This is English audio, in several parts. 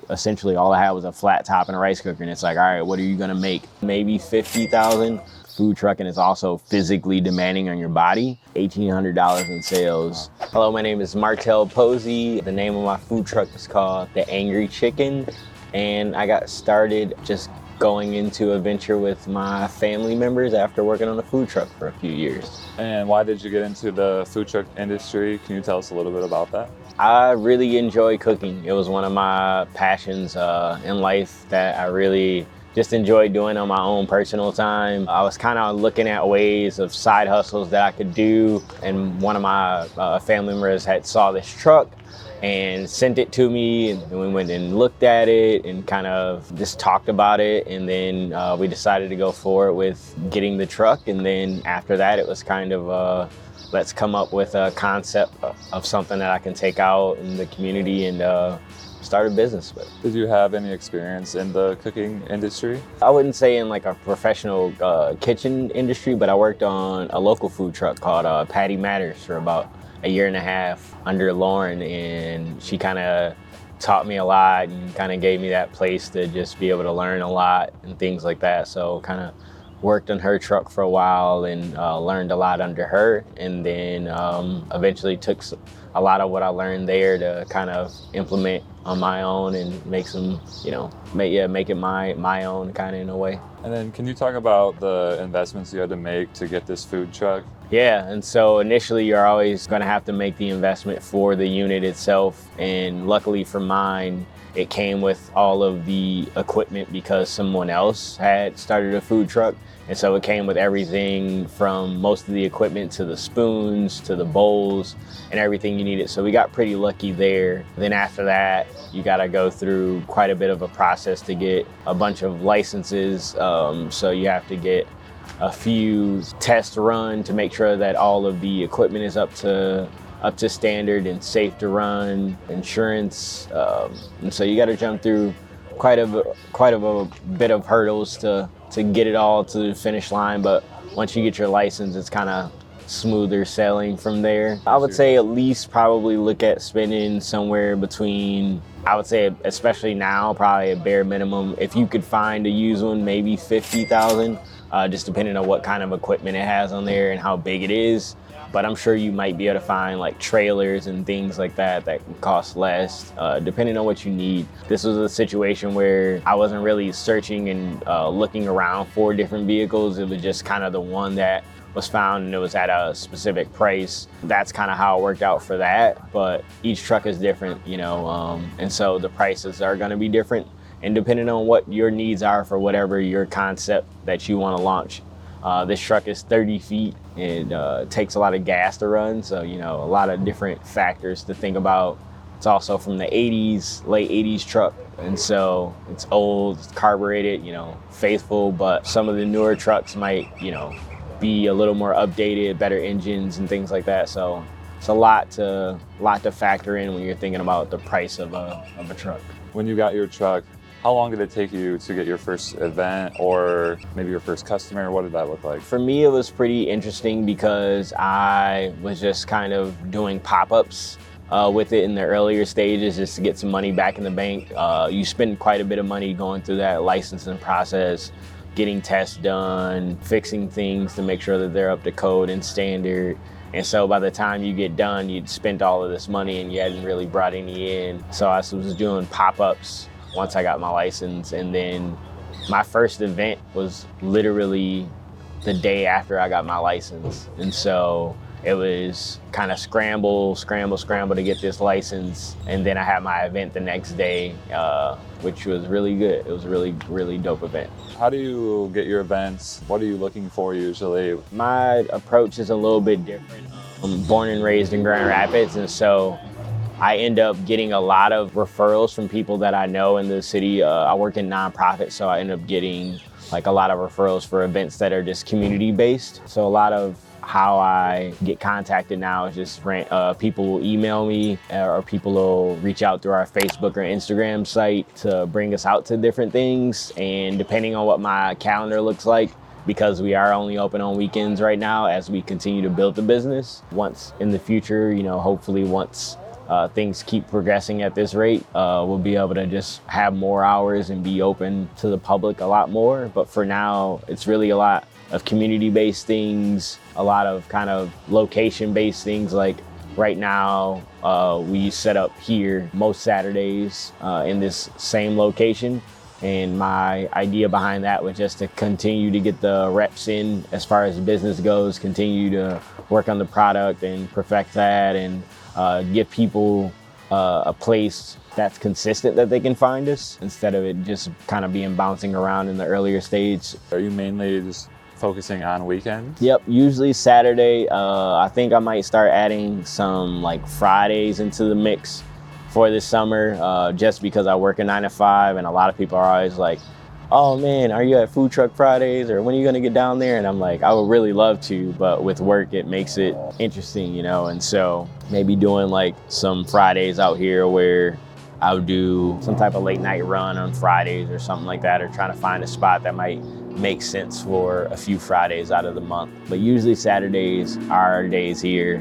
essentially all I had was a flat top and a rice cooker. And it's like, all right, what are you gonna make? Maybe 50,000. Food trucking is also physically demanding on your body. $1,800 in sales. Hello, my name is Martel Posey. The name of my food truck is called The Angry Chicken. And I got started just going into a venture with my family members after working on a food truck for a few years. And why did you get into the food truck industry? Can you tell us a little bit about that? I really enjoy cooking. It was one of my passions in life that I really just enjoyed doing on my own personal time. I was kind of looking at ways of side hustles that I could do, and one of my family members had saw this truck and sent it to me, and we went and looked at it and kind of just talked about it, and then we decided to go forward with getting the truck. And then after that, it was kind of let's come up with a concept of something that I can take out in the community and start a business with. Did you have any experience in the cooking industry? I wouldn't say in like a professional kitchen industry, but I worked on a local food truck called Patty Matters for about a year and a half under Lauren, and she kind of taught me a lot and kind of gave me that place to just be able to learn a lot and things like that. So kind of worked on her truck for a while and learned a lot under her, and then eventually took a lot of what I learned there to kind of implement on my own and make some, make it my own kind of in a way. And then can you talk about the investments you had to make to get this food truck? Yeah, and so initially you're always going to have to make the investment for the unit itself, and luckily for mine, it came with all of the equipment because someone else had started a food truck. And so it came with everything from most of the equipment to the spoons to the bowls and everything you needed. So we got pretty lucky there. Then after that, you got to go through quite a bit of a process to get a bunch of licenses. So you have to get a few tests run to make sure that all of the equipment is up to standard and safe to run, insurance. And so you got to jump through quite a bit of hurdles to get it all to the finish line. But once you get your license, it's kind of smoother sailing from there. I would say at least probably look at spending somewhere between, I would say especially now, probably a bare minimum. If you could find a used one, maybe 50,000, just depending on what kind of equipment it has on there and how big it is. But I'm sure you might be able to find like trailers and things like that can cost less, depending on what you need. This was a situation where I wasn't really searching and looking around for different vehicles. It was just kind of the one that was found, and it was at a specific price. That's kind of how it worked out for that. But each truck is different, and so the prices are going to be different. And depending on what your needs are for whatever your concept that you want to launch. This truck is 30 feet and takes a lot of gas to run. So, a lot of different factors to think about. It's also from the 80s, late 80s truck. And so it's old, it's carbureted, faithful, but some of the newer trucks might, be a little more updated, better engines and things like that. So it's a lot to factor in when you're thinking about the price of a truck. When you got your truck, how long did it take you to get your first event or maybe your first customer? What did that look like? For me, it was pretty interesting because I was just kind of doing pop-ups with it in the earlier stages just to get some money back in the bank. You spend quite a bit of money going through that licensing process, getting tests done, fixing things to make sure that they're up to code and standard. And so by the time you get done, you'd spent all of this money and you hadn't really brought any in. So I was doing pop-ups once I got my license, and then my first event was literally the day after I got my license. And so it was kind of scramble to get this license. And then I had my event the next day, which was really good. It was a really, really dope event. How do you get your events? What are you looking for usually? My approach is a little bit different. I'm born and raised in Grand Rapids, and so I end up getting a lot of referrals from people that I know in the city. I work in nonprofit, so I end up getting like a lot of referrals for events that are just community based. So a lot of how I get contacted now is just people will email me or people will reach out through our Facebook or Instagram site to bring us out to different things. And depending on what my calendar looks like, because we are only open on weekends right now as we continue to build the business. Once in the future, hopefully once things keep progressing at this rate, we'll be able to just have more hours and be open to the public a lot more. But for now, it's really a lot of community-based things, a lot of kind of location-based things. Like right now, we set up here most Saturdays in this same location. And my idea behind that was just to continue to get the reps in as far as business goes, continue to work on the product and perfect that, and give people a place that's consistent that they can find us, instead of it just kind of being bouncing around in the earlier stage. Are you mainly just focusing on weekends? Yep, usually Saturday. I think I might start adding some like Fridays into the mix for this summer, just because I work a 9 to 5, and a lot of people are always like, oh man, are you at Food Truck Fridays, or when are you gonna get down there? And I'm like, I would really love to, but with work it makes it interesting, you know. And so maybe doing like some Fridays out here where I would do some type of late night run on Fridays or something like that, or trying to find a spot that might make sense for a few Fridays out of the month. But usually Saturdays are our days here,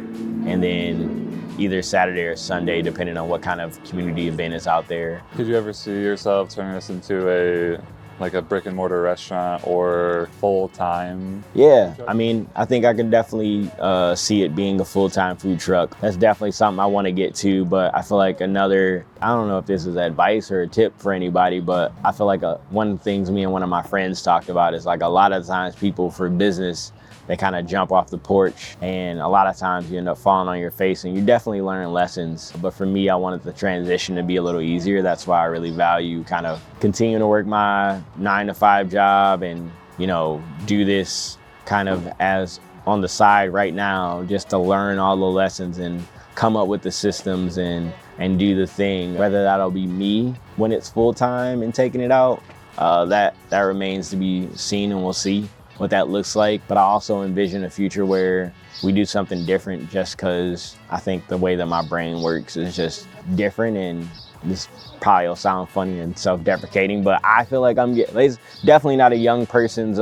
and then either Saturday or Sunday, depending on what kind of community event is out there. Could you ever see yourself turning this into a brick and mortar restaurant or full-time? Yeah, I mean, I think I can definitely see it being a full-time food truck. That's definitely something I want to get to, but I feel like I don't know if this is advice or a tip for anybody, but I feel like one of the things me and one of my friends talked about is like a lot of times people for business, they kind of jump off the porch, and a lot of times you end up falling on your face, and you definitely learn lessons. But for me, I wanted the transition to be a little easier. That's why I really value kind of continuing to work my 9 to 5 job and, you know, do this kind of as on the side right now, just to learn all the lessons and come up with the systems and do the thing. Whether that'll be me when it's full time and taking it out, that remains to be seen, and we'll see what that looks like. But I also envision a future where we do something different, just because I think the way that my brain works is just different. And this probably will sound funny and self-deprecating, but I feel like it's definitely not a young person's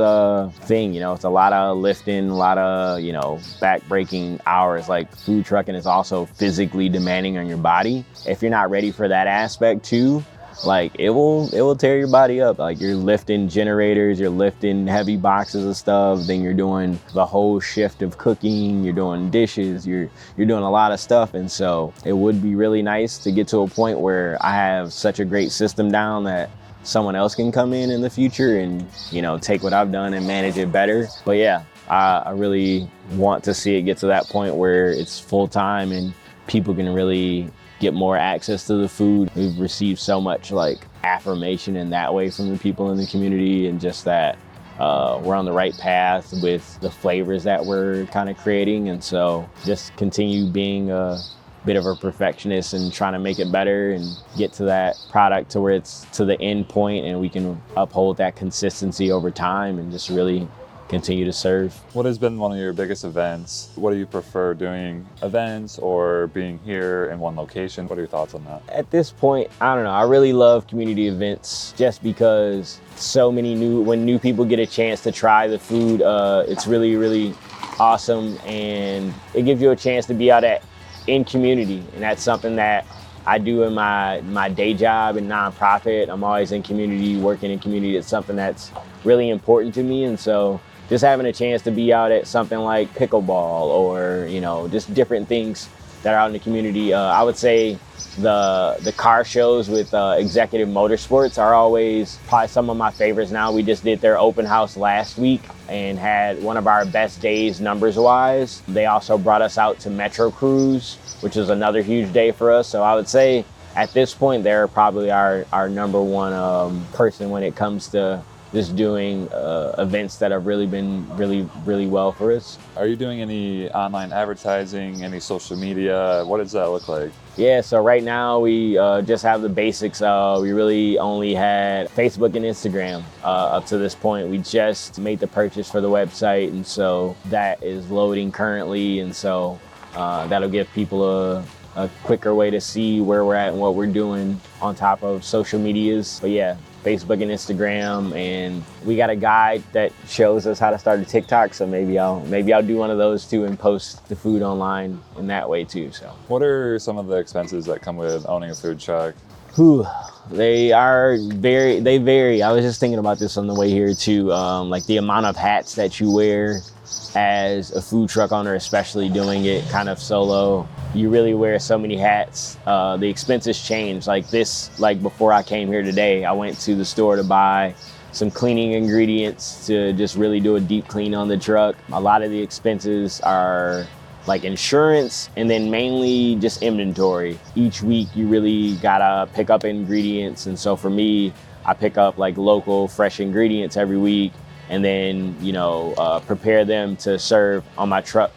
thing. You know, it's a lot of lifting, a lot of, you know, back-breaking hours. Like food trucking is also physically demanding on your body. If you're not ready for that aspect too, like it will tear your body up. Like you're lifting generators, you're lifting heavy boxes of stuff, then you're doing the whole shift of cooking, you're doing dishes, you're doing a lot of stuff. And so it would be really nice to get to a point where I have such a great system down that someone else can come in the future and, you know, take what I've done and manage it better. But yeah, I really want to see it get to that point where it's full time and people can really get more access to the food. We've received so much like affirmation in that way from the people in the community, and just that we're on the right path with the flavors that we're kind of creating. And so just continue being a bit of a perfectionist and trying to make it better and get to that product to where it's to the end point, and we can uphold that consistency over time and just really continue to serve. What has been one of your biggest events? What do you prefer, doing events or being here in one location? What are your thoughts on that? At this point, I don't know. I really love community events just because when new people get a chance to try the food, it's really, really awesome, and it gives you a chance to be out in community. And that's something that I do in my day job and nonprofit. I'm always in community, working in community. It's something that's really important to me. And so just having a chance to be out at something like pickleball, or, you know, just different things that are out in the community. I would say the car shows with Executive Motorsports are always probably some of my favorites now. We just did their open house last week and had one of our best days numbers wise. They also brought us out to Metro Cruise, which is another huge day for us. So I would say at this point, they're probably our number one person when it comes to just doing events that have really been really well for us. Are you doing any online advertising, any social media? What does that look like? Yeah, so right now we just have the basics. We really only had Facebook and Instagram up to this point. We just made the purchase for the website, and so that is loading currently, and so that'll give people a quicker way to see where we're at and what we're doing on top of social medias. But yeah, Facebook and Instagram, and we got a guide that shows us how to start a TikTok. So maybe I'll do one of those too and post the food online in that way too. So What are some of the expenses that come with owning a food truck? whew, they vary. I was just thinking about this on the way here too. Like the amount of hats that you wear as a food truck owner, especially doing it kind of solo, you really wear so many hats. The expenses change. Like before I came here today, I went to the store to buy some cleaning ingredients to just really do a deep clean on the truck. A lot of the expenses are like insurance, and then mainly just inventory. Each week you really gotta pick up ingredients, and so for me, I pick up like local fresh ingredients every week, and then prepare them to serve on my truck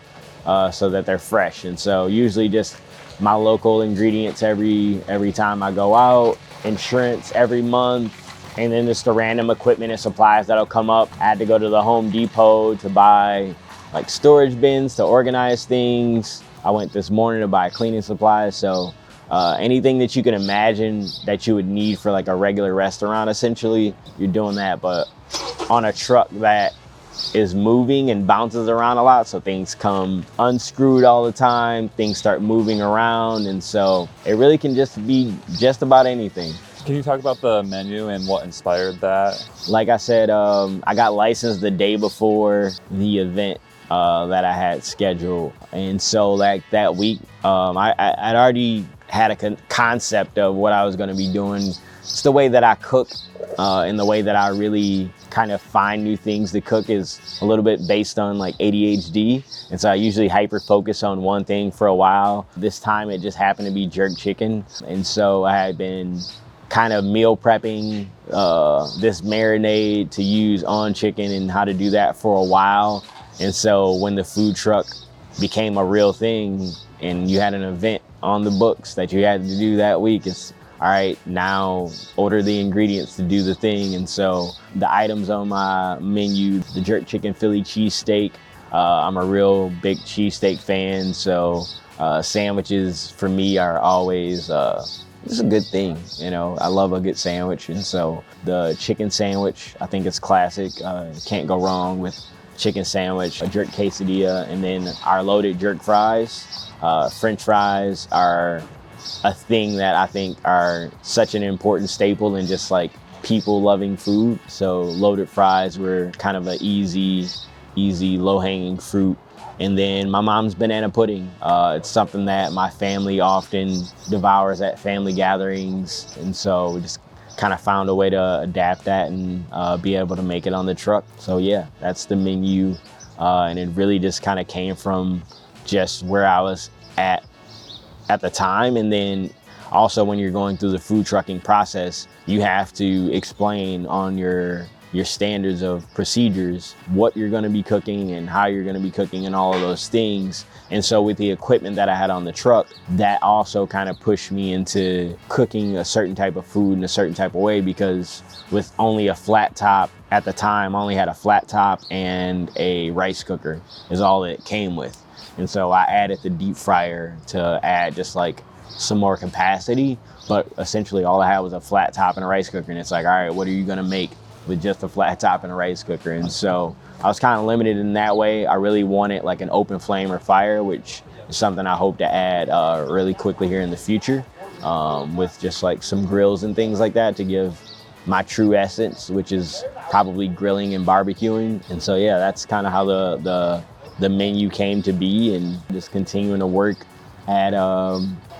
so that they're fresh. And so usually just my local ingredients every time I go out, insurance every month, and then just the random equipment and supplies that'll come up. I had to go to the Home Depot to buy like storage bins to organize things. I went this morning to buy cleaning supplies. So anything that you can imagine that you would need for like a regular restaurant, essentially, you're doing that. But on a truck that is moving and bounces around a lot, so things come unscrewed all the time, things start moving around, and so it really can just be just about anything. Can you talk about the menu and what inspired that? Like I said, I got licensed the day before the event that I had scheduled, and so like that week, I'd already had a concept of what I was going to be doing. It's the way that I cook, and the way that I really kind of find new things to cook is a little bit based on like ADHD, and so I usually hyper focus on one thing for a while. This time it just happened to be jerk chicken, and so I had been kind of meal prepping this marinade to use on chicken and how to do that for a while. And so when the food truck became a real thing and you had an event on the books that you had to do that week, it's all right, now order the ingredients to do the thing. And so the items on my menu, the jerk chicken Philly cheesesteak, I'm a real big cheesesteak fan. So sandwiches for me are always it's a good thing. I love a good sandwich. And so the chicken sandwich, I think it's classic. Can't go wrong with chicken sandwich, a jerk quesadilla, and then our loaded jerk fries. French fries are a thing that I think are such an important staple in just like people loving food. So loaded fries were kind of an easy low-hanging fruit. And then my mom's banana pudding. It's something that my family often devours at family gatherings. And so we just kind of found a way to adapt that and be able to make it on the truck. So yeah, that's the menu. And it really just kind of came from just where I was at the time. And then also when you're going through the food trucking process, you have to explain on your standards of procedures, what you're going to be cooking and how you're going to be cooking and all of those things. And so with the equipment that I had on the truck, that also kind of pushed me into cooking a certain type of food in a certain type of way, because with only a flat top at the time, I only had a flat top and a rice cooker is all it came with. And so I added the deep fryer to add just like some more capacity, but essentially all I had was a flat top and a rice cooker. And it's like, all right, what are you going to make with just a flat top and a rice cooker? And so I was kind of limited in that way. I really wanted like an open flame or fire, which is something I hope to add really quickly here in the future, with just like some grills and things like that to give my true essence, which is probably grilling and barbecuing. And so yeah, that's kind of how the menu came to be, and just continuing to work at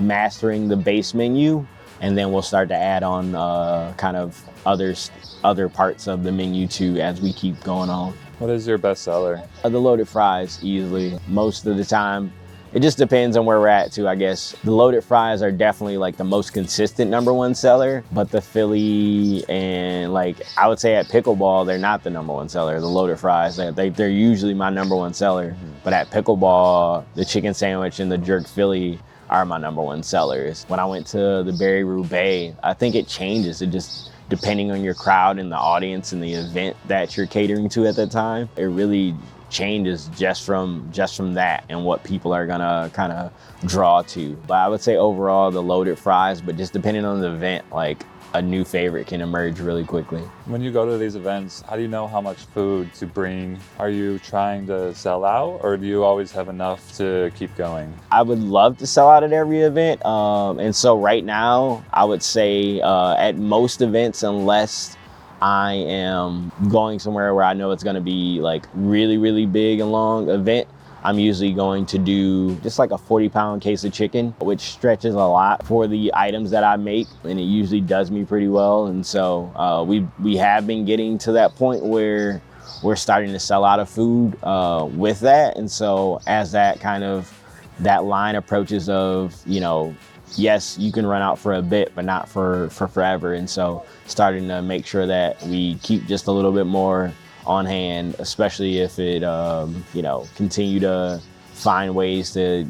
mastering the base menu, and then we'll start to add on kind of other parts of the menu too as we keep going on. What is your best seller? The loaded fries, easily. Most of the time, it just depends on where we're at too, I guess. The loaded fries are definitely like the most consistent #1 seller, but the Philly and like I would say at Pickleball, they're not the #1 seller. The loaded fries, they're usually my #1 seller. But at Pickleball, the chicken sandwich and the jerk Philly are my #1 sellers. When I went to the Barry Roubaix, I think it changes. It just depending on your crowd and the audience and the event that you're catering to at that time, it really changes just from that and what people are gonna kind of draw to. But I would say overall the loaded fries, but just depending on the event, like a new favorite can emerge really quickly. When you go to these events, how do you know how much food to bring? Are you trying to sell out, or do you always have enough to keep going? I would love to sell out at every event. And so right now, I would say at most events, unless I am going somewhere where I know it's gonna be like really, really big and long event, I'm usually going to do just like a 40-pound case of chicken, which stretches a lot for the items that I make, and it usually does me pretty well. And so we have been getting to that point where we're starting to sell out of food with that. And so as that line approaches of, you know, yes, you can run out for a bit, but not for forever. And so starting to make sure that we keep just a little bit more on hand, especially if it, you know, continue to find ways to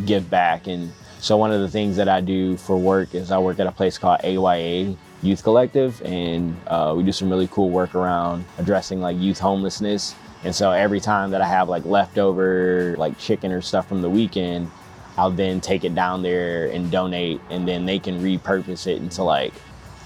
give back. And so one of the things that I do for work is I work at a place called AYA Youth Collective, and we do some really cool work around addressing like youth homelessness. And so every time that I have like leftover like chicken or stuff from the weekend, I'll then take it down there and donate, and then they can repurpose it into like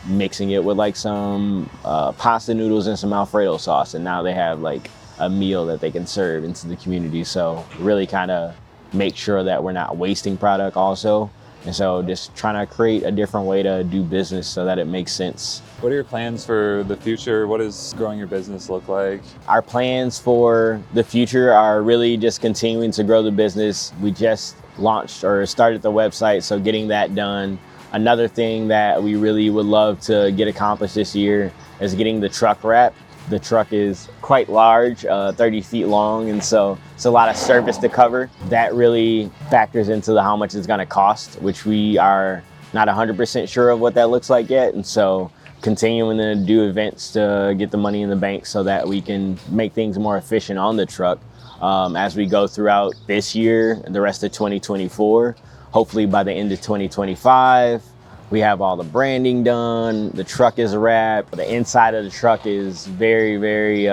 mixing it with like some pasta noodles and some Alfredo sauce, and now they have like a meal that they can serve into the community. So really kind of make sure that we're not wasting product also. And so just trying to create a different way to do business so that it makes sense. What are your plans for the future? What does growing your business look like? Our plans for the future are really just continuing to grow the business. We just launched or started the website, so getting that done. Another thing that we really would love to get accomplished this year is getting the truck wrap. The truck is quite large, 30 feet long, and so it's a lot of surface to cover. That really factors into how much it's gonna cost, which we are not 100% sure of what that looks like yet. And so continuing to do events to get the money in the bank so that we can make things more efficient on the truck as we go throughout this year and the rest of 2024. Hopefully by the end of 2025, we have all the branding done, the truck is wrapped, the inside of the truck is very, very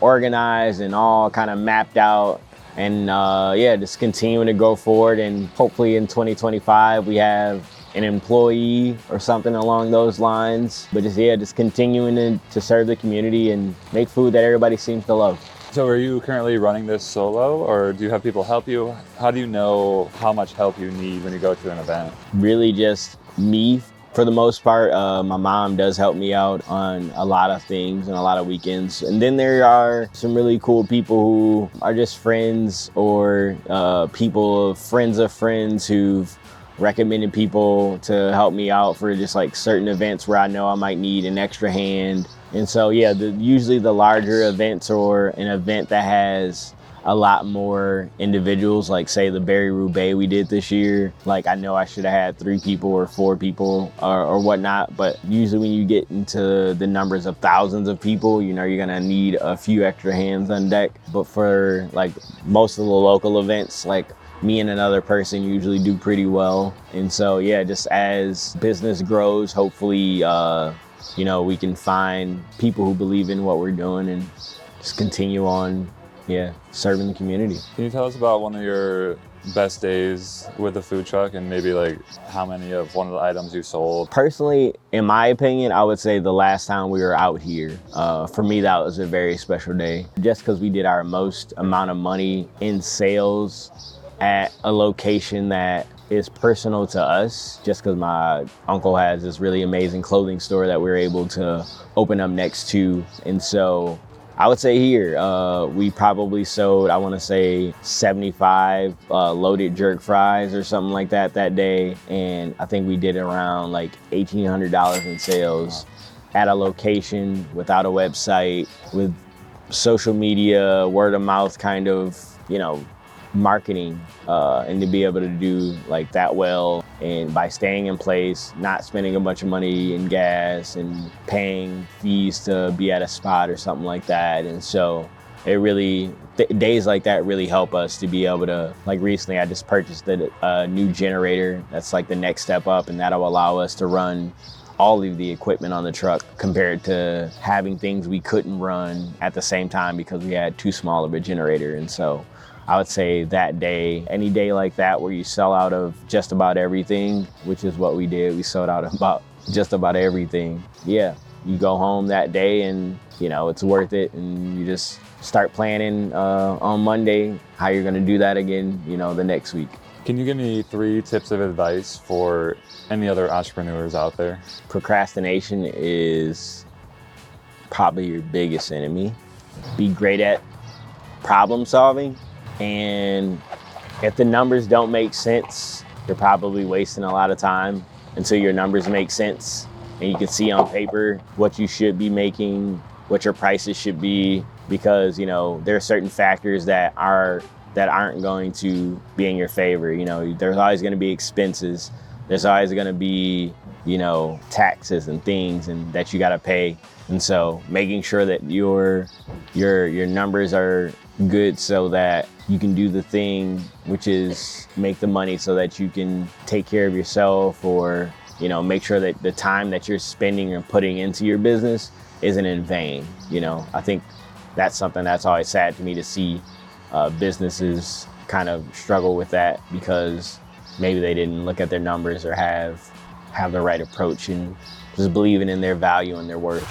organized and all kind of mapped out. And yeah, just continuing to go forward, and hopefully in 2025 we have an employee or something along those lines. But just continuing to serve the community and make food that everybody seems to love. So are you currently running this solo, or do you have people help you? How do you know how much help you need when you go to an event? Really just me for the most part. My mom does help me out on a lot of things and a lot of weekends. And then there are some really cool people who are just friends, or friends of friends who've recommended people to help me out for just like certain events where I know I might need an extra hand. And so yeah, usually the larger events, or an event that has a lot more individuals, like say the Barry Roubaix we did this year, like I know I should have had 3 people or 4 people or whatnot. But usually when you get into the numbers of thousands of people, you know, you're gonna need a few extra hands on deck. But for like most of the local events, like me and another person usually do pretty well. And so yeah, just as business grows, hopefully you know, we can find people who believe in what we're doing and just continue on, serving the community. Can you tell us about one of your best days with the food truck, and maybe like how many of one of the items you sold? Personally, in my opinion, I would say the last time we were out here, for me, that was a very special day. Just because we did our most amount of money in sales at a location that is personal to us, just because my uncle has this really amazing clothing store that we're able to open up next to. And so I would say here, we probably sold, I want to say 75 loaded jerk fries or something like that day. And I think we did around like $1,800 in sales at a location without a website, with social media, word of mouth kind of, you know, marketing, and to be able to do like that well, and by staying in place, not spending a bunch of money in gas and paying fees to be at a spot or something like that. And so it really, days like that really help us to be able to, like recently I just purchased a new generator that's like the next step up, and that'll allow us to run all of the equipment on the truck compared to having things we couldn't run at the same time because we had too small of a generator. And so I would say that day, any day like that where you sell out of just about everything, which is what we did, we sold out of about just about everything. Yeah, you go home that day and it's worth it, and you just start planning on Monday how you're gonna do that again, the next week. Can you give me 3 tips of advice for any other entrepreneurs out there? Procrastination is probably your biggest enemy. Be great at problem solving, and if the numbers don't make sense, you're probably wasting a lot of time until your numbers make sense and you can see on paper what you should be making, what your prices should be, because there are certain factors that aren't going to be in your favor. There's always going to be expenses. There's always going to be, taxes and things and that you got to pay. And so making sure that your numbers are good so that you can do the thing, which is make the money so that you can take care of yourself, or, make sure that the time that you're spending and putting into your business isn't in vain. I think that's something that's always sad to me, to see businesses kind of struggle with that because maybe they didn't look at their numbers or have the right approach and just believing in their value and their worth.